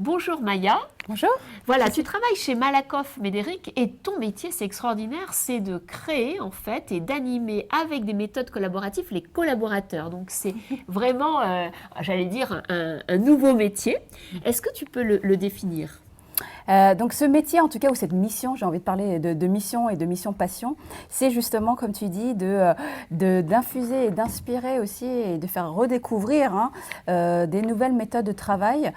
Bonjour Maya. Bonjour. Voilà, tu travailles chez Malakoff Médéric et ton métier, c'est extraordinaire, c'est de créer en fait et d'animer avec des méthodes collaboratives les collaborateurs. Donc c'est vraiment, j'allais dire, un nouveau métier. Est-ce que tu peux le définir? Donc ce métier, en tout cas, ou cette mission, j'ai envie de parler de mission et de mission passion, c'est justement, comme tu dis, d'infuser et d'inspirer aussi et de faire redécouvrir des nouvelles méthodes de travail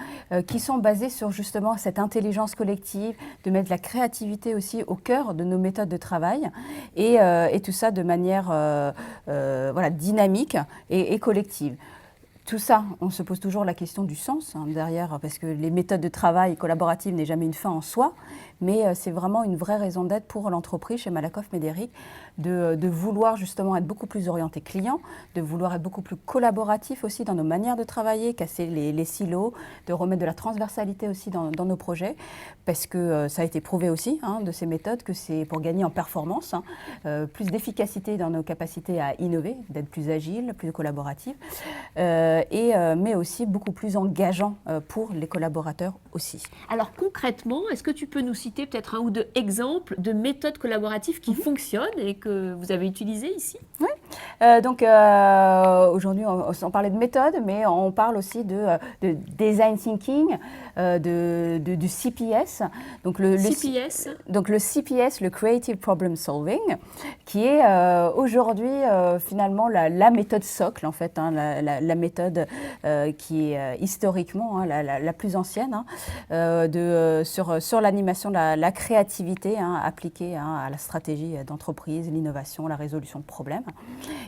qui sont basées sur justement cette intelligence collective, de mettre la créativité aussi au cœur de nos méthodes de travail et tout ça de manière voilà, dynamique et collective. Tout ça, on se pose toujours la question du sens derrière, parce que les méthodes de travail collaboratives n'est jamais une fin en soi, mais c'est vraiment une vraie raison d'être pour l'entreprise chez Malakoff Médéric, de vouloir justement être beaucoup plus orienté client, de vouloir être beaucoup plus collaboratif aussi dans nos manières de travailler, casser les silos, de remettre de la transversalité aussi dans nos projets, parce que ça a été prouvé aussi de ces méthodes que c'est pour gagner en performance, plus d'efficacité dans nos capacités à innover, d'être plus agile, plus collaboratif. Mais aussi beaucoup plus engageant pour les collaborateurs aussi. Alors concrètement, est-ce que tu peux nous citer peut-être un ou deux exemples de méthodes collaboratives qui fonctionnent et que vous avez utilisées ici? Oui. Aujourd'hui, on parlait de méthode, mais on parle aussi de design thinking, du CPS. Donc le CPS. Donc le CPS, le Creative Problem Solving, qui est aujourd'hui finalement la méthode socle, en fait, la méthode qui est historiquement la plus ancienne sur l'animation de la créativité appliquée à la stratégie d'entreprise, l'innovation, la résolution de problèmes.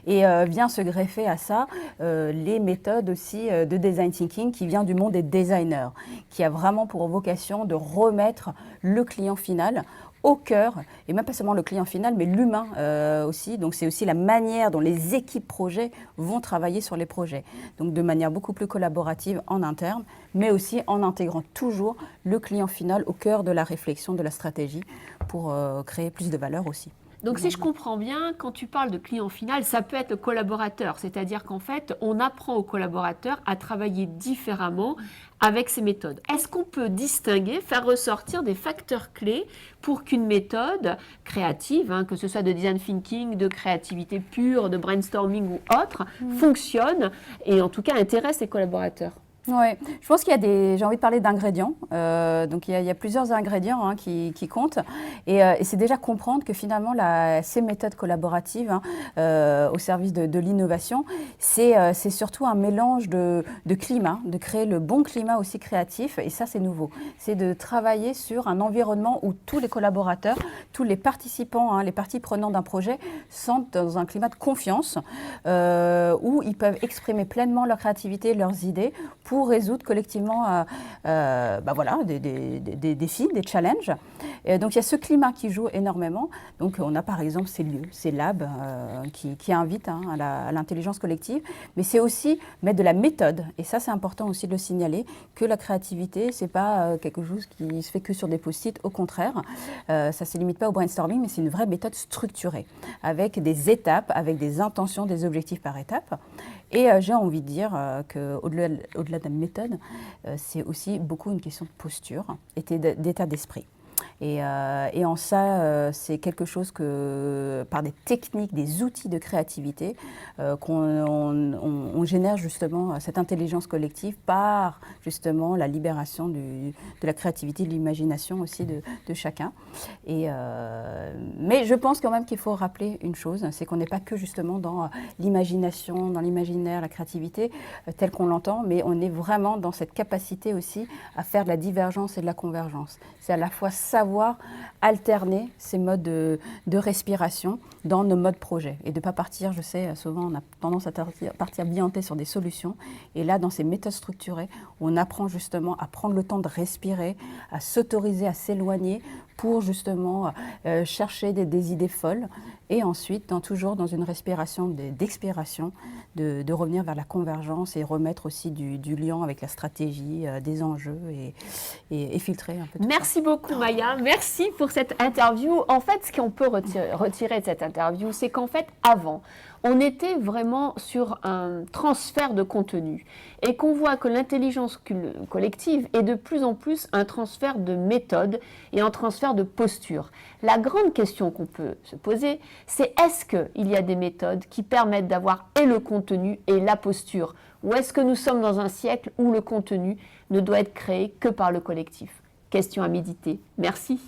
Et vient se greffer à ça les méthodes aussi de design thinking qui vient du monde des designers, qui a vraiment pour vocation de remettre le client final au cœur, et même pas seulement le client final, mais l'humain aussi. Donc c'est aussi la manière dont les équipes projets vont travailler sur les projets. Donc de manière beaucoup plus collaborative en interne, mais aussi en intégrant toujours le client final au cœur de la réflexion, de la stratégie, pour créer plus de valeur aussi. Donc si je comprends bien, quand tu parles de client final, ça peut être le collaborateur, c'est-à-dire qu'en fait, on apprend au collaborateur à travailler différemment avec ces méthodes. Est-ce qu'on peut distinguer, faire ressortir des facteurs clés pour qu'une méthode créative, que ce soit de design thinking, de créativité pure, de brainstorming ou autre, fonctionne et en tout cas intéresse les collaborateurs? Oui, je pense qu'il y a j'ai envie de parler d'ingrédients. Donc il y a plusieurs ingrédients qui comptent. Et c'est déjà comprendre que finalement, ces méthodes collaboratives au service de l'innovation, c'est surtout un mélange de climat, de créer le bon climat aussi créatif. Et ça, c'est nouveau. C'est de travailler sur un environnement où tous les collaborateurs, tous les participants, les parties prenantes d'un projet sont dans un climat de confiance où ils peuvent exprimer pleinement leur créativité, leurs idées pour résoudre collectivement des défis, des challenges. Et donc il y a ce climat qui joue énormément. Donc on a par exemple ces lieux, ces labs qui invitent à l'intelligence collective, mais c'est aussi mettre de la méthode. Et ça c'est important aussi de le signaler, que la créativité c'est pas quelque chose qui se fait que sur des post-it, au contraire. Ça ne se limite pas au brainstorming, mais c'est une vraie méthode structurée, avec des étapes, avec des intentions, des objectifs par étape. Et j'ai envie de dire qu'au-delà de la méthode, c'est aussi beaucoup une question de posture et d'état d'esprit. Et en ça, c'est quelque chose que, par des techniques, des outils de créativité, qu'on génère justement cette intelligence collective par justement la libération de la créativité, de l'imagination aussi de chacun. Mais je pense quand même qu'il faut rappeler une chose, c'est qu'on n'est pas que justement dans l'imagination, dans l'imaginaire, la créativité telle qu'on l'entend, mais on est vraiment dans cette capacité aussi à faire de la divergence et de la convergence. C'est à la fois savoir alterner ces modes de respiration dans nos modes projets et de ne pas partir, je sais, souvent on a tendance à partir bienté sur des solutions, et là dans ces méthodes structurées, on apprend justement à prendre le temps de respirer, à s'autoriser à s'éloigner pour justement chercher des idées folles, et ensuite toujours dans une respiration d'expiration, de revenir vers la convergence et remettre aussi du lien avec la stratégie, des enjeux et filtrer un peu tout Merci beaucoup Maya, merci pour cette interview. En fait, ce qu'on peut retirer de cette interview, c'est qu'en fait, avant, on était vraiment sur un transfert de contenu et qu'on voit que l'intelligence collective est de plus en plus un transfert de méthode et un transfert de posture. La grande question qu'on peut se poser, c'est est-ce qu'il y a des méthodes qui permettent d'avoir et le contenu et la posture, ou est-ce que nous sommes dans un siècle où le contenu ne doit être créé que par le collectif? Question à méditer. Merci.